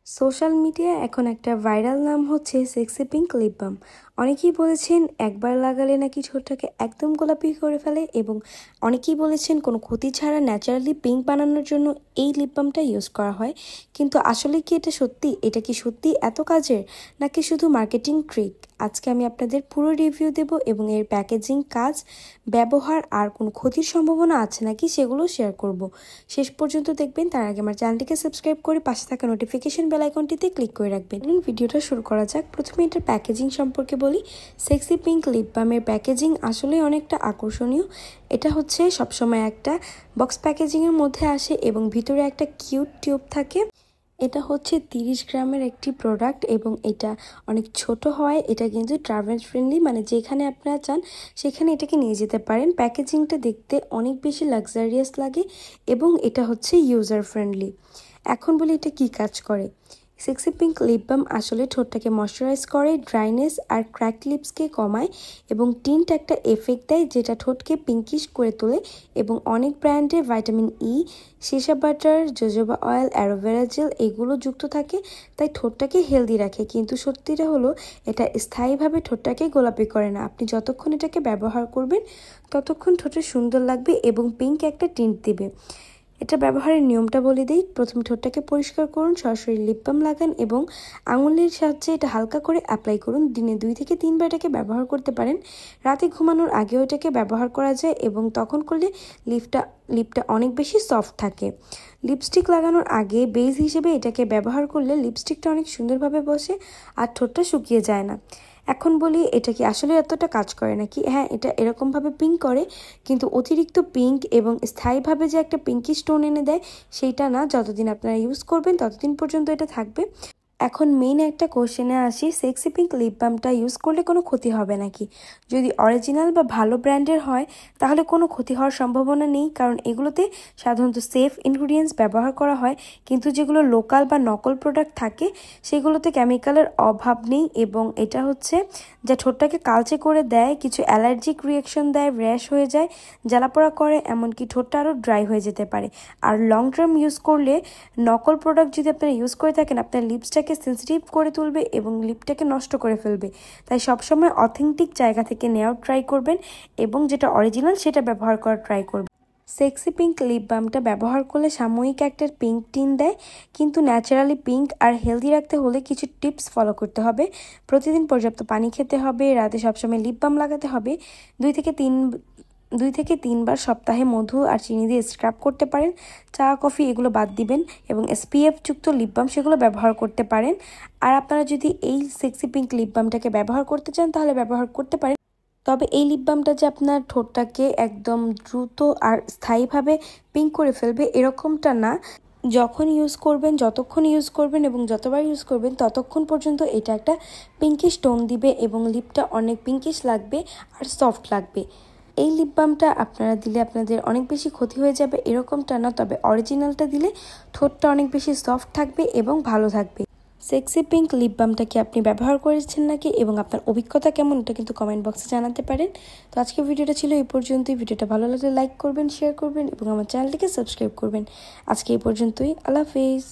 Social মিডিয়ায় এখন একটা ভাইরাল নাম হচ্ছে সেক্সি পিঙ্ক লিপ বাম। অনেকেই বলেছেন একবার লাগালে নাকি ঠোঁটটাকে একদম গোলাপি করে ফেলে, এবং অনেকেই বলেছেন কোনো ক্ষতি ছাড়া ন্যাচারালি পিঙ্ক বানানোর জন্য এই লিপ বামটা ইউজ করা হয়। কিন্তু আসলে কি এটা সত্যি? এটা কি সত্যি এত কাজের, নাকি শুধু মার্কেটিং ট্রিক? আজকে আমি আপনাদের পুরো রিভিউ দেব এবং এর প্যাকেজিং, কাজ, ব্যবহার আর কোনো ক্ষতির সম্ভাবনা আছে নাকি সেগুলো শেয়ার করব। শেষ পর্যন্ত দেখবেন। তার আগে আমার চ্যানেলটিকে সাবস্ক্রাইব করে পাশে থাকা নোটিফিকেশন বেল আইকনটিতে ক্লিক করে রাখবেন। ভিডিওটা শুরু করা যাক। প্রথমে এটার প্যাকেজিং সম্পর্কে বলি। সেক্সি পিঙ্ক লিপ বামের প্যাকেজিং আসলেই অনেকটা আকর্ষণীয়। এটা হচ্ছে সবসময় একটা বক্স প্যাকেজিংয়ের মধ্যে আসে এবং ভিতরে একটা কিউট টিউব থাকে। এটা হচ্ছে 30 গ্রামের একটি প্রোডাক্ট এবং এটা অনেক ছোট হয়। এটা কিন্তু ট্রাভেল ফ্রেন্ডলি, মানে যেখানে আপনারা চান সেখানে এটাকে নিয়ে যেতে পারেন। প্যাকেজিংটা দেখতে অনেক বেশি লাক্সারিয়াস লাগে এবং এটা হচ্ছে ইউজার ফ্রেন্ডলি। এখন বলি এটা কি কাজ করে। সেক্সি পিঙ্ক লিপ বাম আসলে ঠোঁটটাকে ময়শ্চারাইজ করে, ড্রাইনেস আর ক্র্যাক লিপসকে কমায় এবং টিন্ট একটা এফেক্ট দেয় যেটা ঠোঁটকে পিঙ্কিশ করে তোলে। এবং অনেক ব্র্যান্ডে ভাইটামিন ই, সীসা butter, jojoba oil, aloe vera gel এগুলো যুক্ত থাকে, তাই ঠোঁটটাকে হেলদি রাখে। কিন্তু সত্যিটা হলো এটা স্থায়ীভাবে ঠোঁটটাকে গোলাপি করে না। আপনি যতক্ষণ এটাকে ব্যবহার করবেন ততক্ষণ ঠোঁটে সুন্দর লাগবে এবং পিঙ্ক একটা টিন্ট দিবে। এটা ব্যবহারের নিয়মটা বলে দিই। প্রথমে ঠোঁটটাকে পরিষ্কার করুন, সরাসরি লিপ বাম লাগান এবং আঙুলের সাহায্যে এটা হালকা করে অ্যাপ্লাই করুন। দিনে 2 থেকে 3 বার এটাকে ব্যবহার করতে পারেন। রাতে ঘুমানোর আগেও এটাকে ব্যবহার করা যায় এবং তখন করলে লিপটা অনেক বেশি সফট থাকে। লিপস্টিক লাগানোর আগে বেস হিসেবে এটাকে ব্যবহার করলে লিপস্টিকটা অনেক সুন্দরভাবে বসে আর ঠোঁটটা শুকিয়ে যায় না। এখন বলি এটা কি আসলে এতটা কাজ করে নাকি? হ্যাঁ, এটা এরকমভাবে পিঙ্ক করে, কিন্তু অতিরিক্ত পিঙ্ক এবং স্থায়ীভাবে যে একটা পিঙ্কি স্টোন এনে দেয় সেইটা না। যতদিন আপনারা ইউজ করবেন ততদিন পর্যন্ত এটা থাকবে। এখন মেইন একটা কোশ্চেনে আসি, সেক্সি পিঙ্ক লিপ বামটা ইউজ করলে কোনো ক্ষতি হবে নাকি? যদি অরিজিনাল বা ভালো ব্র্যান্ডের হয় তাহলে কোনো ক্ষতি হওয়ার সম্ভাবনা নেই, কারণ এগুলোতে সাধারণত সেফ ইনগ্রিডিয়েন্টস ব্যবহার করা হয়। কিন্তু যেগুলো লোকাল বা নকল প্রোডাক্ট থাকে সেগুলোতে কেমিক্যালের অভাব নেই এবং এটা হচ্ছে যা ঠোঁটটাকে কালচে করে দেয়, কিছু অ্যালার্জিক রিয়াকশন দেয়, র্যাশ হয়ে যায়, জ্বালাপোড়া করে, এমনকি ঠোঁটটা আরও ড্রাই হয়ে যেতে পারে। আর লং টার্ম ইউজ করলে নকল প্রোডাক্ট যদি আপনারা ইউজ করে থাকেন আপনার লিপসটাকে সেন্সিটিভ করে তুলবে এবং লিপটাকে নষ্ট করে ফেলবে। তাই সবসময় অথেন্টিক জায়গা থেকে নেওয়ার ট্রাই করবেন এবং যেটা অরিজিনাল সেটা ব্যবহার করার ট্রাই করবেন। সেক্সি পিঙ্ক লিপ বামটা ব্যবহার করলে সাময়িক একটা পিঙ্ক টিন দেয়, কিন্তু ন্যাচারালি পিঙ্ক আর হেলদি রাখতে হলে কিছু টিপস ফলো করতে হবে। প্রতিদিন পর্যাপ্ত পানি খেতে হবে, রাতে সবসময় লিপ বাম লাগাতে হবে, 2 থেকে 3 বার সপ্তাহে মধু আর চিনি দিয়ে স্ক্রাব করতে পারেন। চা, কফি এগুলো বাদ দিবেন এবং SPF যুক্ত লিপ বাম সেগুলো ব্যবহার করতে পারেন। আর আপনারা যদি এই সেক্সি পিঙ্ক লিপ বামটাকে ব্যবহার করতে চান তাহলে ব্যবহার করতে পারেন। তবে এই লিপ বামটা যে আপনার ঠোঁটটাকে একদম দ্রুত আর স্থায়ীভাবে পিঙ্ক করে ফেলবে এরকমটা না। যখন ইউজ করবেন, যতক্ষণ ইউজ করবেন এবং যতবার ইউজ করবেন ততক্ষণ পর্যন্ত এটা একটা পিঙ্কিশ টোন দিবে এবং লিপটা অনেক পিঙ্কিশ লাগবে আর সফট লাগবে। এই লিপ বামটা আপনারা দিলে আপনাদের অনেক বেশি ক্ষতি হয়ে যাবে এরকমটা না, তবে অরিজিনালটা দিলে ঠোঁটটা অনেক বেশি সফট থাকবে এবং ভালো থাকবে। সেক্সি পিঙ্ক লিপ বামটা কি আপনি ব্যবহার করেছেন নাকি এবং আপনার অভিজ্ঞতা কেমন, এটা কিন্তু কমেন্ট বক্সে জানাতে পারেন। তো আজকের ভিডিওটা ছিল এই পর্যন্তই। ভিডিওটা ভালো লাগলে লাইক করবেন, শেয়ার করবেন এবং আমার চ্যানেলটিকে সাবস্ক্রাইব করবেন। আজকে এই পর্যন্তই। আল্লাহ হাফেজ।